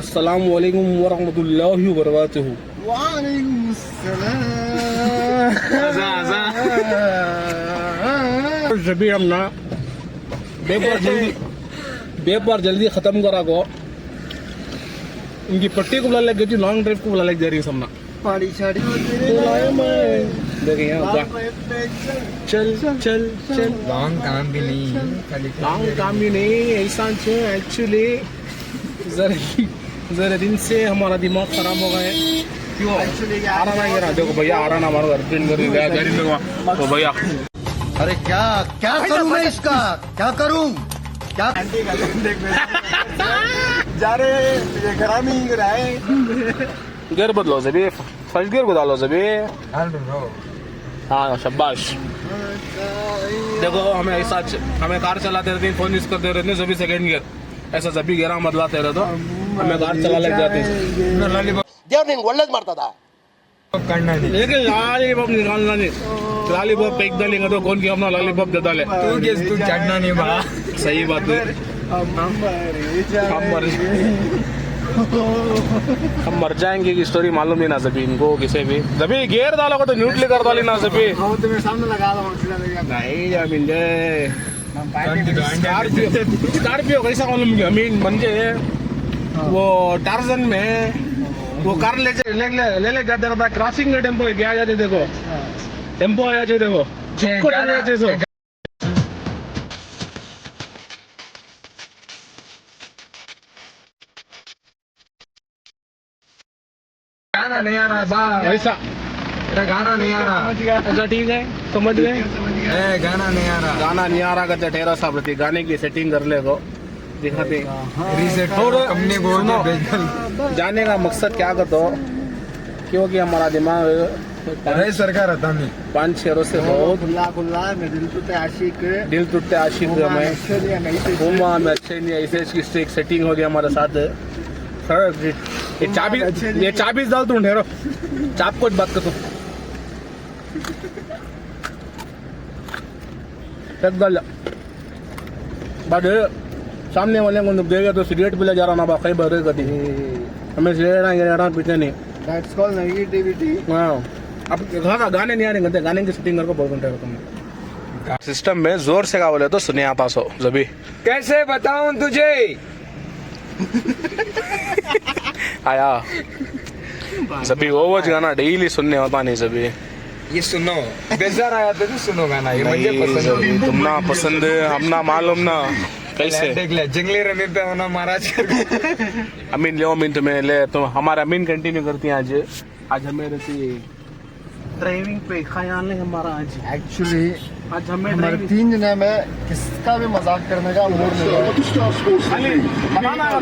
अस्सलाम वालेकुम वरहमतुल्लाहि वबरकातुहू। वालेकुम अस्सलाम। जबी हमना बेपर जल्दी ख़त्म करा को इनकी पट्टी को बुला लग गई, लॉन्ग ड्राइव को बुला लग जा रही है सबना। पाड़ी छाड़ी देखिए यहाँ चल चल चल लॉन्ग काम भी नहीं, ऐसा एक्चुअली जरा दिन से हमारा दिमाग खराब हो गया है। क्यों आराना ये रहा, देखो भैया आराना हमारा अर्जेंट कर दिया गाड़ी में तो भैया। अरे क्या क्या करूं मैं इसका, क्या करूं क्या जा रहे ये खराब नहीं कराए। गियर बदलो जबी, फर्स्ट गियर को डालो जबी। हाँ शाबाश। देखो हमें ऐसा हमें कार चलाते रहते हैं, फोन यूज करते रहते हैं, सभी सेकंड गियर ऐसा जबी गियर बदलाते रहे तो हमें कार चला लग जाती है। लेकिन लॉलीपॉप निकालना नहीं, लॉलीपॉप फेंक डालेंगे तो कौन की अपना लॉलीपॉप दे डाले। तू चढ़ना नहीं बा, सही बात है। हम मर जाएंगे की स्टोरी मालूम नहीं ना जबी इनको किसी भी। जबी गियर डालोगे तो न्यूट्रल कर डाली ना जबी। तुम्हें सामने लगा दो नहीं अमीन स्कॉर्पियो कैसा मालूम अमीन म्हणजे वो टार्जन में वो कार ले जाते रहता क्रॉसिंग में टेम्पो क्या आ जाते देखो, टेम्पो आ जाते देखो गाना नहीं आ रहा बा, ऐसा गाना नहीं आ रहा। अच्छा ठीक है समझ गए। गाना नहीं आ रहा, गाना नहीं आ रहा कहते ठहरा साहब रहती गाने की सेटिंग कर ले को दिखाते। रीसेट और कंपनी को जाने का मकसद क्या करते हो, क्योंकि हमारा दिमाग अरे सरकार था नहीं 5-6 रोज से बहुत खुला मैं दिल टूटे आशिक हमें घूमा में अच्छे नहीं ऐसे इसकी सेटिंग हो गया हमारे साथ। ये चाबी डाल तू ठहरो, चाप को बात कर तू डाल बट सामने वाले को देगा तो सिगरेट भी ले जा रहा ना बाकी भरे कभी हमें सिगरेट पीछे नहीं। That's called negativity. हाँ अब गाने नहीं आ रहे गाने की सेटिंग करके बोल घंटे तुमने सिस्टम में जोर से गा बोले तो सुने आता सो जबी। कैसे बताऊं तुझे आया जबी वो गाना डेली सुनने होता नहीं जबी। ये सुनो बेजार आया तो सुनो गाना, ये मुझे पसंद है। तुम ना पसंद हम ना मालूम ना कैसे देख ले जंगली रमी पे होना महाराज। अमीन ले अमीन तुम्हें ले तो हमारा अमीन कंटिन्यू करती हैं आज हमें रहती ड्राइविंग पे ख्याल है हमारा आज। एक्चुअली आज हमें हमारे 3 जने में किसका भी मजाक करने का मूड नहीं है। खाली बनाना है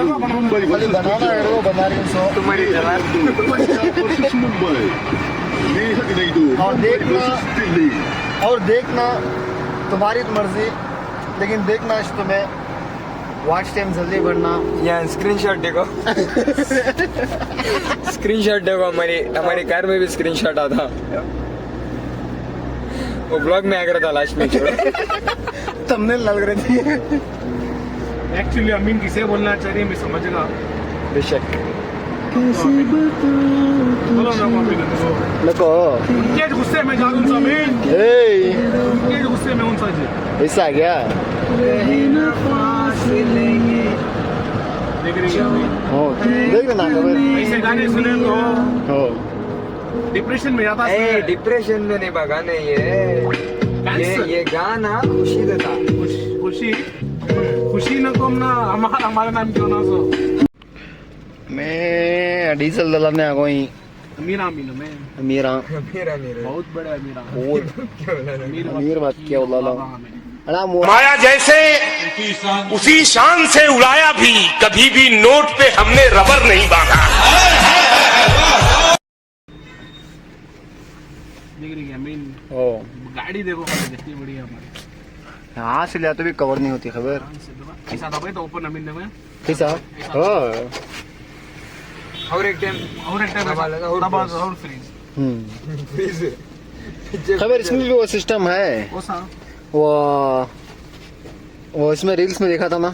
वो बना रही सो तुम्हारी और देखना तुम्हारी तुम्हारी मर्जी, लेकिन देखना इस तुम्हें वॉच टाइम जल्दी बढ़ना। यहाँ स्क्रीनशॉट देखो स्क्रीनशॉट देखो, हमारी कार में भी स्क्रीनशॉट आता, वो ब्लॉग में आ रहा था लास्ट में तुमने लग रही थी। एक्चुअली अमीन किसे बोलना चाहिए मैं समझगा बेशक। बोलो ना देखो उनके गुस्से में जाऊं अमीन, उनके गुस्से में उनसा जी ऐसा क्या देख रही है अमीन। हो देख ना खबर ऐसे गाने सुने तो हो डिप्रेशन में जाता है। डिप्रेशन में नहीं भगाने ये गाना खुशी देता, खुशी न को ना हमारा नाम क्यों ना सो। मैं डीजल डलाने आ गई। अमीरा मेरा बहुत बड़ा अमीरा अमीर बात क्या बोला माया जैसे उसी शान से उड़ाया भी, कभी भी नोट पे हमने रबर नहीं बांधा। देख रही है अमीन, ओ गाड़ी देखो कितनी बड़ी है हमारी। यहाँ से लिया तो भी कवर नहीं होती खबर। ऐसा दबाए तो ओपन अमीन दबाए कैसा और एक टाइम और फ्रीज खबर इसमें भी वो सिस्टम है। वो सा वो इसमें रील्स में देखा था ना,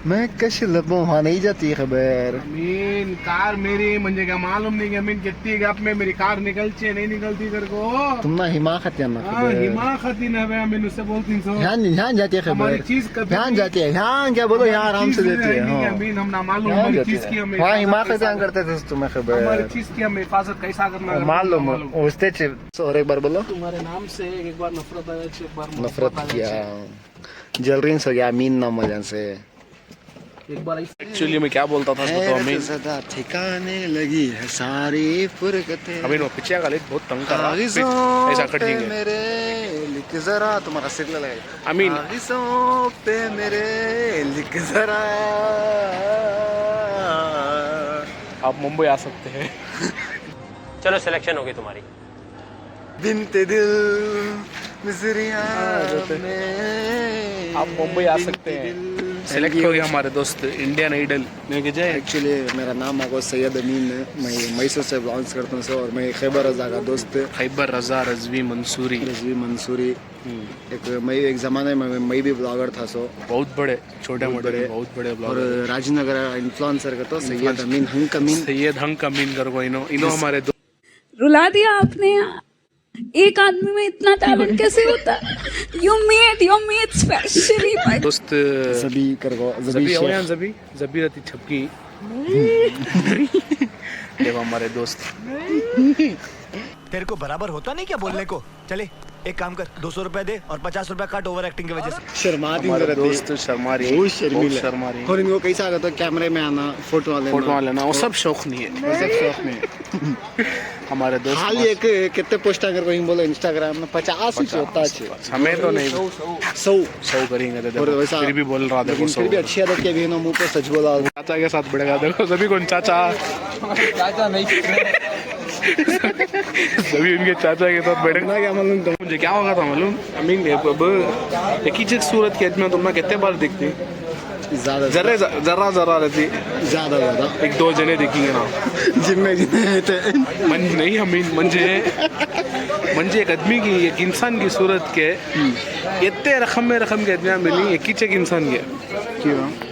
मैं कश लबों वहाँ नहीं जाती खबर। अमीन कार मेरी म्हणजे क्या मालूम नहीं कि अमीन कितनी गप में मेरी कार निकलती है नहीं निकलती तेरे को। तुम ना हिमाकत या ना हाँ खबर। हिमाकती न है अमीन उससे बोलती सो यहाँ जाती है हमारी खबर। चीज कभी यहाँ जाती है, यहाँ क्या बोलो, यहाँ आराम से देती है। हाँ अमीन हम ना मालूम यहाँ हमारी जाती चीज की है, हमें वहाँ हिमाकत यहाँ करते थे तुम्हें हमारी खबर। चीज की हमें हिफाजत कैसा करना है, मालूम मालूम। उसते और एक बार बोलो। तुम्हारे नाम से एक बार नफरत आ जाए एक बार नफरत आ किया, जाए। जलरीन हो गया मीन नाम वजह से। एक बार एक्चुअली मैं क्या बोलता था तो अमीन सदा ठिकाने लगी है सारी फुरकतें। अमीन वो पीछे का लिख बहुत तंग कर रहा है कागज़ों ऐसा कट पे जाएंगे मेरे लिख जरा, तुम्हारा सिर लगाएगा। अमीन कागज़ों पे मेरे लिख जरा। आप मुंबई आ सकते हैं। चलो सिलेक्शन होगी तुम्हारी। बिनते दिल मिसरिया में आप मुंबई आ सकते हैं। सेलेक्ट हो गया हमारे दोस्त इंडियन आइडल में के जाए। एक्चुअली मेरा नाम है सैयद अमीन है, मैं मैसूर से ब्लॉग्स करता हूँ और मैं खैबर रजा का दोस्त खैबर रजा रजवी मंसूरी रजवी मंसूरी। एक ज़माने में मैं भी ब्लॉगर था सो। बहुत बड़े छोटे मोटे बड़े। बहुत बड़े और ब्लॉगर राजनगर इन्फ्लुएंसर का तो सैयद अमीन हंक अमीन। सैयद हंक अमीन कर को इनो हमारे रुला दिया आपने। एक आदमी में इतना टैलेंट कैसे होता है? You made specially by दोस्त जबी कर को जबी हो जबी जबी रहती छपकी। देखो हमारे दोस्त तेरे को बराबर होता नहीं क्या बोलने को? चले एक काम कर, 200 रुपए दे और 50 रुपए काट ओवर एक्टिंग की वजह से। शर्माती हमारे रहती दोस्त शर्मा रही बहुत शर्मीला। शर्मा रही और इनको कैसा आता है कैमरे में आना, फोटो लेना वो सब शौक नहीं है, वो सब शौक में है। हमारे दोस्त खाली एक कितने पोस्ट अगर कोई बोले इंस्टाग्राम में 50 ही होता है। हमें तो नहीं 100 करेंगे और वैसा फिर भी बोल रहा था लेकिन फिर भी अच्छी आदत के भी ना मुंह पे सच बोला। चाचा के साथ बढ़ेगा। देखो सभी कौन चाचा चाचा नहीं सभी इनके चाचा के साथ बैठेगा। क्या मालूम तुम मुझे क्या होगा था मालूम अमीन अब एक ही चीज सूरत के आदमी तुम ना कितने बार दिखती ज्यादा जरा रहती ज्यादा एक दो जने दिखेंगे ना जिम्मे मन नहीं अमीन मंजे एक आदमी की एक इंसान की सूरत के इतने रकम के आदमी मिली एक ही इंसान के।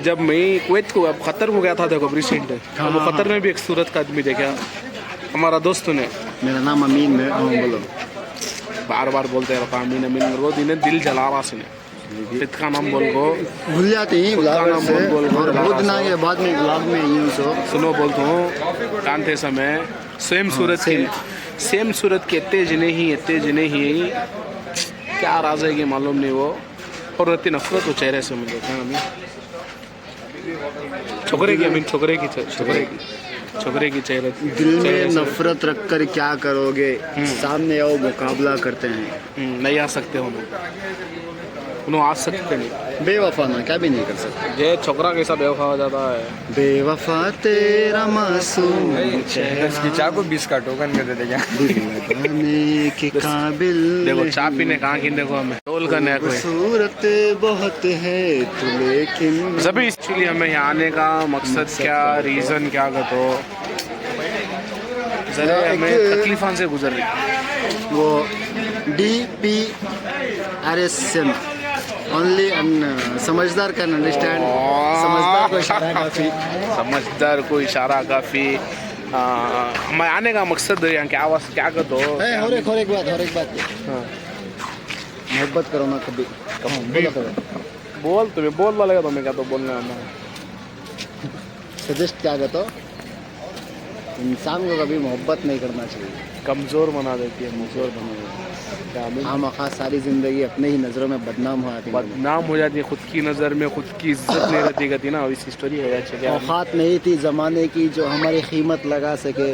जब मैं कुवैत को अब कतर को गया था देखो रिसेंट वो कतर में भी एक सूरत का आदमी देखा हमारा दोस्त ने। मेरा नाम अमीन है। बोलो बार बार बोलते रहता अमीन अमीन वो दिन दिल जला रहा सुने इसका नाम बोल को भूल जाते हैं ब्लॉगर से और बहुत दिन आगे बाद में ब्लॉग में यूं सुनो बोलता हूँ कानते समय सेम सूरत के इतने जने ही क्या राज है कि मालूम नहीं वो और इतनी नफरत हो चेहरे से मुझे छोकरे की चेहरे दिल में नफरत रखकर क्या करोगे, सामने आओ मुकाबला करते हैं। नहीं आ सकते उन्होंने आ सकते नहीं। बेवफा ना क्या भी नहीं कर सकते। ये छोकरा कैसा बेवफा हो जाता है। बेवफा तेरा मासूम इसकी चाय को 20 का टोकन कर दे क्या लगाने के काबिल। देखो चाय पीने कहाँ की देखो हमें टोल करने कोई सूरत बहुत है तू लेकिन सभी इसलिए हमें यहाँ आने का मकसद क्या रीजन क्या का तो जरा हमें तकलीफान से गुजर रही वो DPRSM ओनली समझदार कैन अंडरस्टैंड। समझदार को इशारा काफी हमें आने का मकसद यहाँ क्या कर दो और एक बात मोहब्बत करो ना कभी बोल तुम्हें बोलना लगा तुम्हें क्या तो बोलना है सजेस्ट क्या कहते हो इंसान को कभी मोहब्बत नहीं करना चाहिए, कमज़ोर बना देती है हम खास सारी ज़िंदगी अपने ही नज़रों में बदनाम हो जाती है खुद की नज़र में खुद की इज्जत नहीं रहती कहती ना इस स्टोरी है औकात नहीं थी ज़माने की जो हमारी कीमत लगा सके।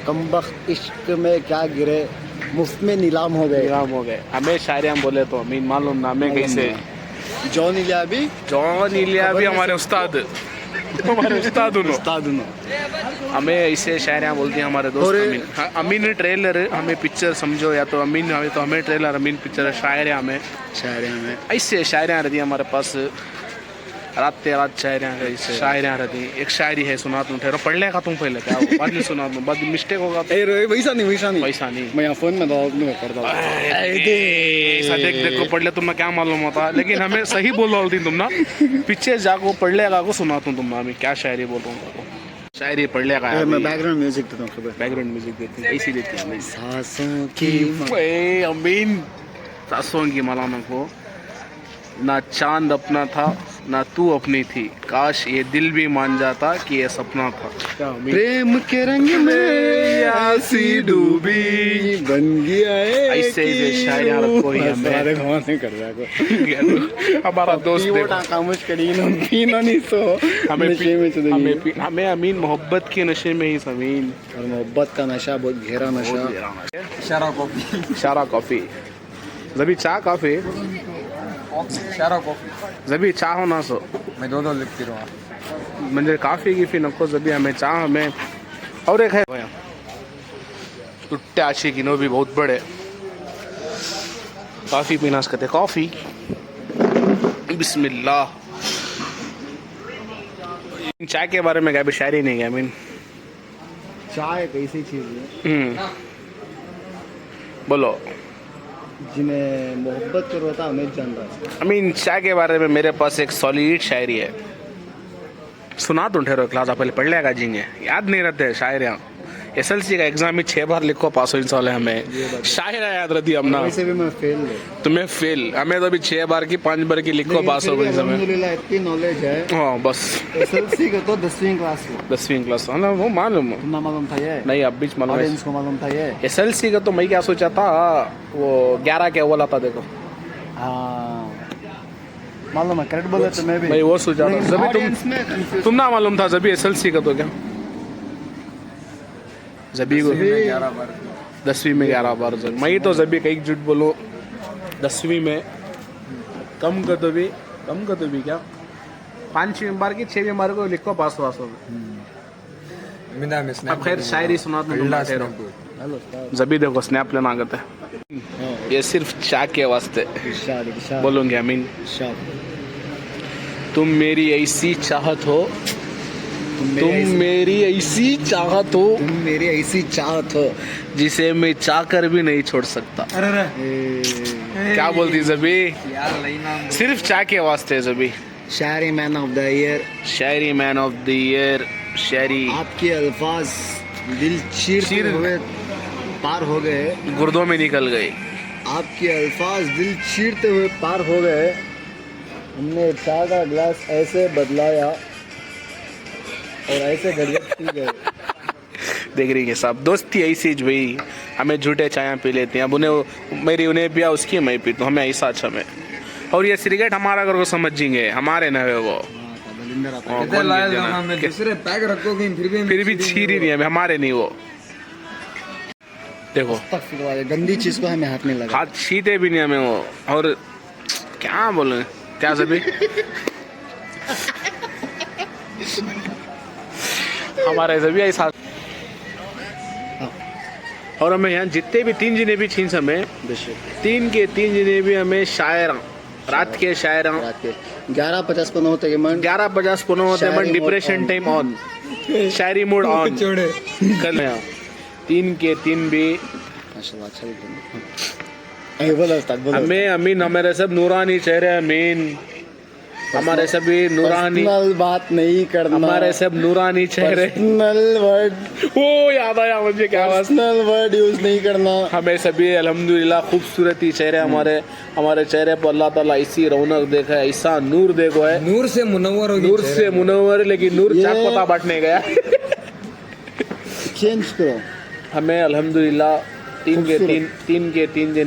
कमबख्त इश्क में क्या गिरे मुफ्त में नीलाम हो गए। हमें शायरियाँ बोले तो अमीन मालूम ना हमें कैसे जॉन इलिया भी हमारे उस्ताद हमें ऐसे शायरियाँ बोलती हैं हमारे दोस्त अमीन ट्रेलर हमें पिक्चर समझो या तो अमीन हमें ट्रेलर अमीन पिक्चर शायरियाँ में ऐसे शायरियाँ रहती हैं हमारे पास रात शायरियाँ रहती हैं। एक शायरी है सुना तुम ठहरो पढ़ लेगा तुम पहले क्या बाद में सुना तुम बाद मिस्टेक होगा वैसा नहीं वैसा नहीं मैं यहाँ फोन में करता हूँ ऐसा देख को पढ़ ले तुमने क्या मालूम होता लेकिन हमें सही बोल रही तुम ना पीछे जाको पढ़ लेगा को सुना तुम ना क्या शायरी बोल रहा हूँ शायरी पढ़ लेगा मैं बैकग्राउंड म्यूजिक देता हूँ बैकग्राउंड म्यूजिक देती है ऐसी देती है सांसों की अमीन सांसों की मलाना को ना चांद अपना था ना तू अपनी थी काश ये दिल भी मान जाता कि ये सपना था क्या प्रेम के रंग में आसी डूबी बन गया ऐसे शायरियाँ रखो ही हमें कर रहा हमारा दोस्त देखो खामोश करी पीना नहीं सो हमें अमीन मोहब्बत के नशे में ही समीन और मोहब्बत का नशा बहुत गहरा नशा शारा कॉफी जबी चाह कॉफी शारा कॉफी जबी चाह होना सो मैं दो लिखती रहूँ म्हणजे काफी गिफी नको जबी हमें चाह हमें और एक है भैया टुट्टे आशी किनो भी बहुत बड़े काफी पीना सकते कॉफी बिस्मिल्लाह चाय के बारे में क्या भी शायरी नहीं है मीन चाय एक ऐसी चीज है बोलो जिन्हें मोहब्बत करो था हमें जान रहा है आई मीन चाय के बारे में मेरे पास एक सॉलिड शायरी है सुना तुम ठहरो क्लास पहले पढ़ लेगा जीने याद नहीं रहते शायरियाँ SLC का एग्जाम में 6 बार लिखो पास हो इंसान हमें शायरा याद रहती है अपना वैसे भी मैं फेल है तुम्हें फेल हमें तो अभी 6 बार की 5 बार की लिखो पास हो गई समय अल्हम्दुलिल्लाह इतनी नॉलेज है हाँ बस SLC का तो 10वीं क्लास में 10वीं क्लास हाँ वो मालूम तुम्हें मालूम था ये नहीं अब बीच मालूम ऑडियंस को मालूम था ये SLC का तो मैं क्या सोचा था वो 11 के अव्वल आता देखो हाँ मालूम है करेक्ट बोले तो मैं भी भाई वो सोचा था जब तुम ना मालूम था जब SLC का तो क्या जबी को 10वीं में 11 बार मैं तो जबी कई झूठ बोलो 10वीं में कम का तो भी क्या 5वीं बार की 6वीं बार को लिखो पास वास हो अब खैर शायरी सुना तो जबी देखो स्नैप लेना आगत है ये सिर्फ चाय के वास्ते बोलूंगे अमीन तुम मेरी ऐसी चाहत हो तुम मेरी ऐसी चाहत हो तुम मेरी ऐसी चाहत हो जिसे मैं चाह कर भी नहीं छोड़ सकता क्या बोलती जबी सिर्फ चाह के वास्ते जबी शायरी मैन ऑफ द ईयर शायरी मैन ऑफ द ईयर शायरी आपके अल्फाज दिल चीरते हुए पार हो गए गुर्दों में निकल गए आपके अल्फाज दिल चीरते हुए पार हो गए हमने चाय का गिलास ऐसे बदलाया और ऐसे गड़गड़ पी गए देख रही है साहब दोस्ती ऐसी भाई हमें झूठे चाय पी लेते हैं अब उन्हें पिया उसकी मैं पीता हूँ हमें ऐसा अच्छा में और ये सिगरेट हमारा अगर वो समझेंगे हमारे न है वो दूसरे पैक रखोगे फिर भी छीरी नहीं है हमारे नहीं वो देखो गंदी चीज को हमें हाथ नहीं लगा हाथ छीते भी नहीं हमें वो और क्या बोले क्या सभी हमारे सभी ऐसा और हमें यहाँ जितने भी 3 जिने भी छीन समय 3 जिने भी हमें शायर रात के शायर 11:55 होते के मन 11:50 होते मन depression time on Shayari mode on कर 3 भी हमें अमीन हमारे सब नूरानी चेहरे अमीन हमारे सभी नूरानी बात नहीं करना हमारे सब नूरानी चेहरे वर्ड ओ याद आया मुझे क्या पर्सनल वर्ड यूज नहीं करना हमें सभी अल्हम्दुलिल्लाह खूबसूरती चेहरे हमारे चेहरे पर अल्लाह ताला ऐसी रौनक देखा है ऐसा नूर देखो है नूर से मुनव्वर लेकिन नूर चाक पता बांटने गया चेंज करो हमें अल्हम्दुलिल्लाह 3 के 3 दिन